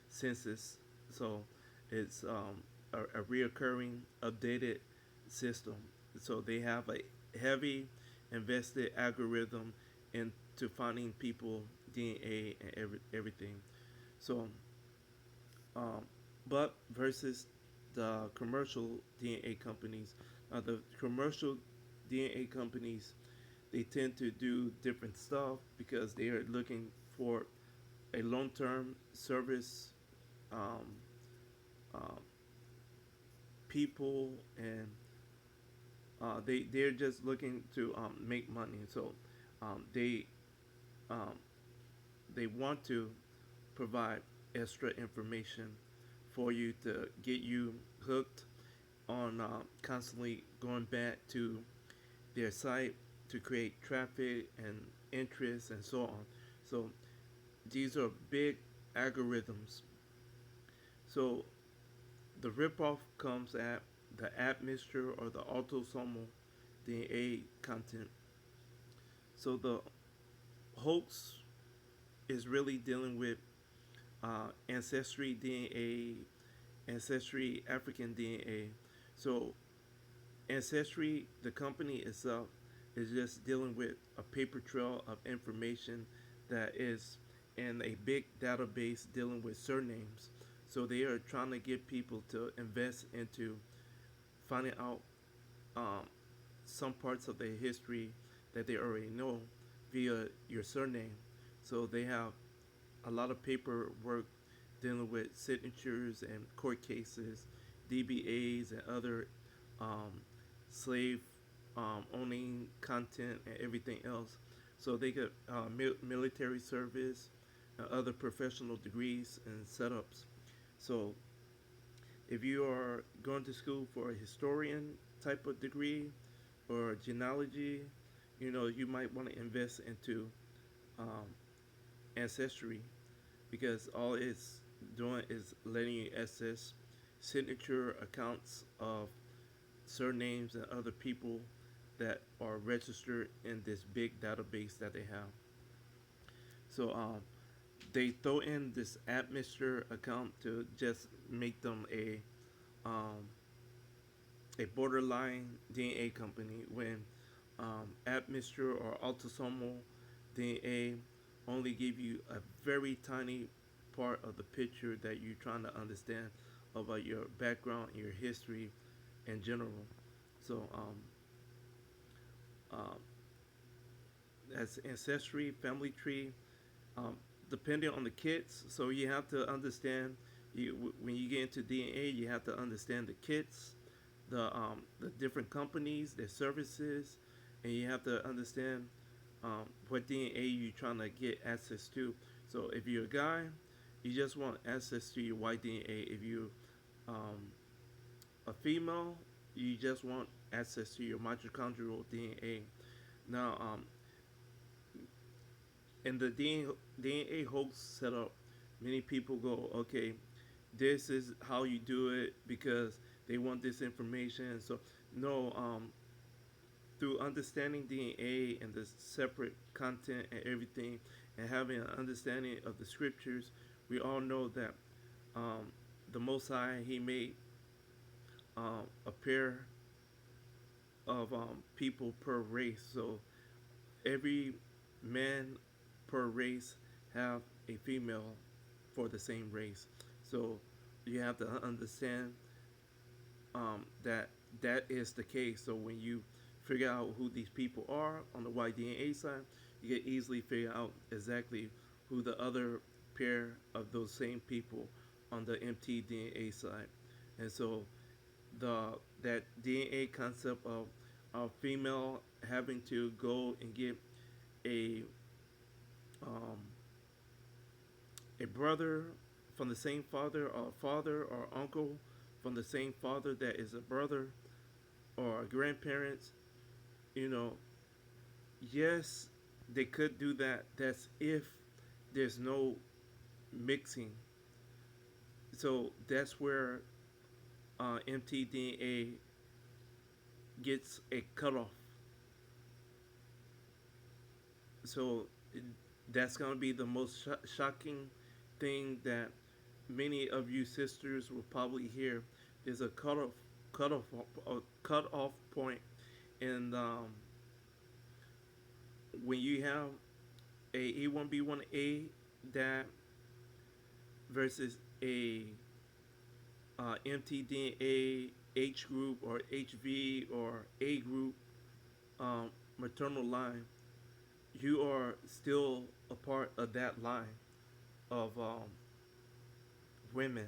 census. So, it's a reoccurring, updated system. So they have a heavy invested algorithm into finding people DNA and everything. So, um, but versus the commercial DNA companies, the commercial DNA companies, they tend to do different stuff because they are looking for a long-term service um, uh, people, and they're just looking to make money. So um, they um, they want to provide extra information for you to get you hooked on constantly going back to their site to create traffic and interest and so on. So these are big algorithms. So the ripoff comes at the admixture or the autosomal DNA content. So the hoax is really dealing with ancestry DNA, ancestry African DNA. So ancestry, the company itself, is just dealing with a paper trail of information that is in a big database dealing with surnames. So they are trying to get people to invest into finding out um, some parts of their history that they already know via your surname. So they have a lot of paperwork dealing with signatures and court cases, DBAs, and other um, slave owning content and everything else. So they get military service, other professional degrees and setups. So if you are going to school for a historian type of degree or genealogy, you might want to invest into um, ancestry, because all it's doing is letting you access signature accounts of surnames and other people that are registered in this big database that they have. So they throw in this admixture account to just make them um, a borderline DNA company when admixture or autosomal DNA only give you a very tiny part of the picture that you're trying to understand about your background and your history in general. So uh, that's ancestry, family tree, um, depending on the kits. So you have to understand when you get into DNA, you have to understand the kits, the different companies, their services, and you have to understand what DNA you're trying to get access to. So if you're a guy, you just want access to your white DNA. If you're um, a female, you just want access to your mitochondrial DNA. Now, in the DNA hoax setup, many people go, okay, this is how you do it because they want this information. So, no, through understanding DNA and the separate content and everything, and having an understanding of the scriptures, we all know that um, the Most High He made a pair of people per race. So every man per race have a female for the same race. So you have to understand that that is the case. So when you figure out who these people are on the Y-DNA side, you can easily figure out exactly who the other pair of those same people on the mtDNA side. And so the that DNA concept of a female having to go and get a um, a brother from the same father, or a father or uncle from the same father that is a brother, or grandparents, you know, yes, they could do that. That's if there's no mixing. So that's where mtDNA gets a cutoff. So that's going to be the most shocking thing that many of you sisters will probably hear is a cutoff a cutoff point. And when you have a E1B1A that versus a mtDNA H group or HV or A group maternal line, you are still a part of that line of women.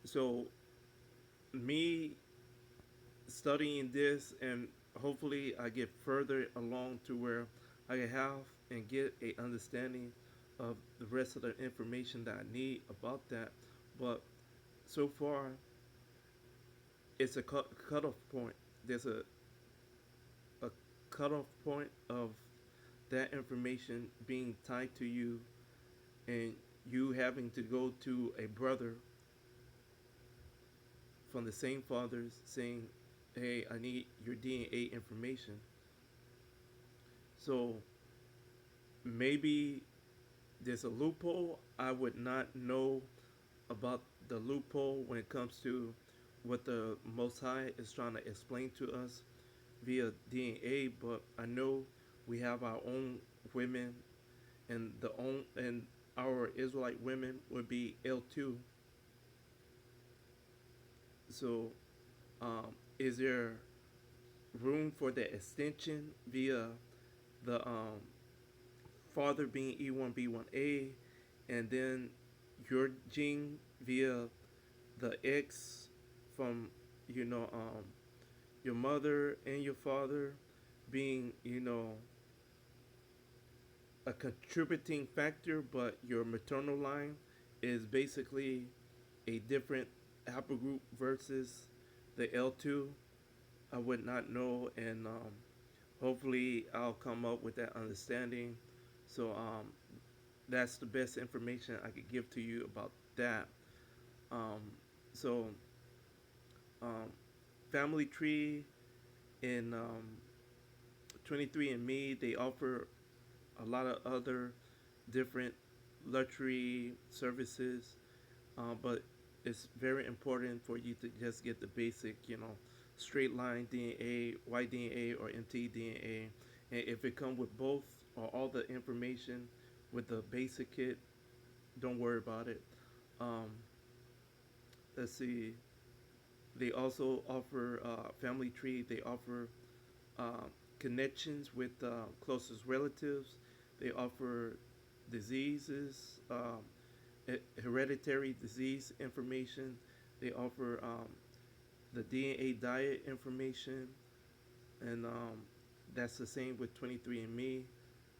So me studying this, and hopefully I get further along to where I can have and get a understanding of the rest of the information that I need about that. But so far, it's a cutoff point. There's a cutoff point of that information being tied to you, and you having to go to a brother from the same fathers saying, hey, I need your DNA information. So maybe there's a loophole. I would not know about the loophole when it comes to what the Most High is trying to explain to us via DNA, but I know we have our own women, and our Israelite women would be L2. So, is there room for the extension via the father being E1B1A, and then your gene via the X from you know your mother and your father being a contributing factor, but your maternal line is basically a different haplogroup versus the L2. I would not know, and hopefully I'll come up with that understanding. So that's the best information I could give to you about that. Um, so um, family tree in 23andMe, they offer a lot of other different luxury services, but it's very important for you to just get the basic, straight line DNA, white DNA, or mtDNA. And if it comes with both or all the information with the basic kit, don't worry about it. Um, let's see. They also offer family tree. They offer uh, connections with closest relatives. They offer diseases, hereditary disease information. They offer the DNA diet information, and that's the same with 23andMe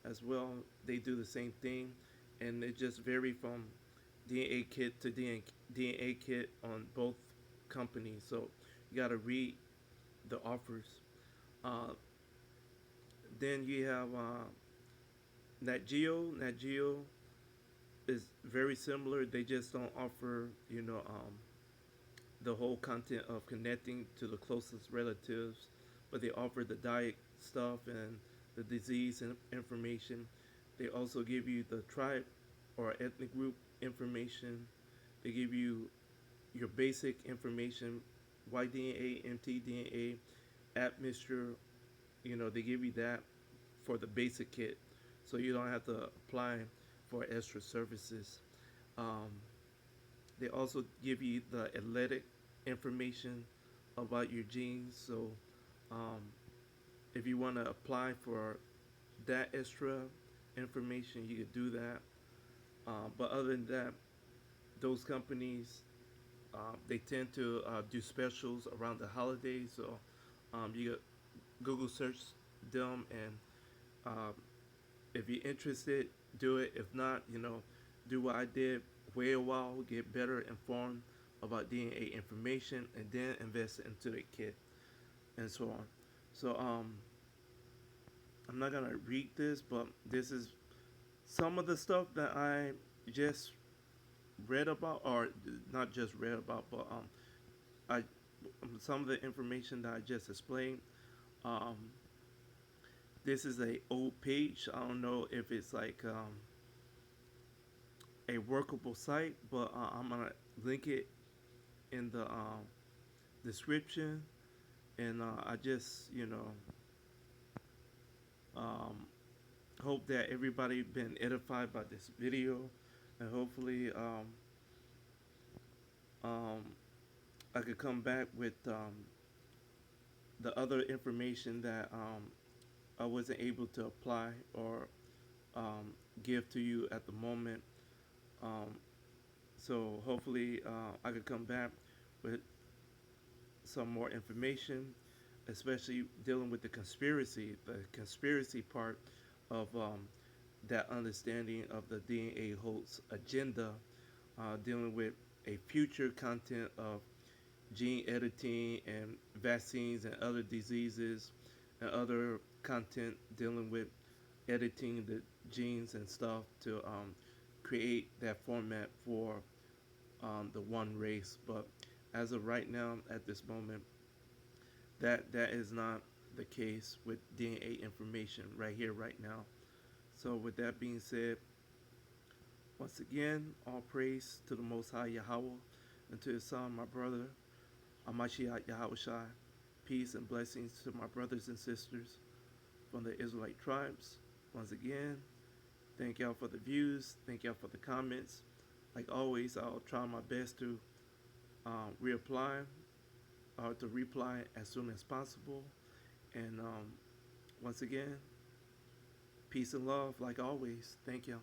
as well. They do the same thing, and it just vary from DNA kit to DNA kit on both companies. So you got to read the offers. Uh, then you have Nat Geo. Nat Geo is very similar. They just don't offer, the whole content of connecting to the closest relatives, but they offer the diet stuff and the disease information. They also give you the tribe or ethnic group information. They give you your basic information, YDNA, mtDNA, app mixture. They give you that for the basic kit, so you don't have to apply for extra services. Um, they also give you the athletic information about your genes. So um, if you want to apply for that extra information, you could do that. But other than that, those companies they tend to do specials around the holidays. So you Google search them, and um, if you're interested, do it. If not, do what I did. Wait a while, get better informed about DNA information, and then invest into the kit and so on. So I'm not gonna read this, but this is some of the stuff that I just read about, or not just read about, but I some of the information that I just explained. Um, this is a old page. I don't know if it's like a workable site, but I'm gonna link it in the description, and I just um, hope that everybody been edified by this video, and hopefully um, I could come back with the other information that I wasn't able to apply or give to you at the moment. Um, so hopefully I could come back with some more information, especially dealing with the conspiracy part of that understanding of the DNA hoax agenda, dealing with a future content of gene editing and vaccines and other diseases and other content dealing with editing the genes and stuff to create that format for the one race. But as of right now, at this moment, that is not the case with DNA information right here, right now. So with that being said, once again, all praise to the Most High Yahweh and to His Son, my brother, Amashiach Yahushai. Peace and blessings to my brothers and sisters from the Israelite tribes. Once again, thank y'all for the views. Thank y'all for the comments. Like always, I'll try my best to reapply or to reply as soon as possible. And once again, peace and love like always. Thank y'all.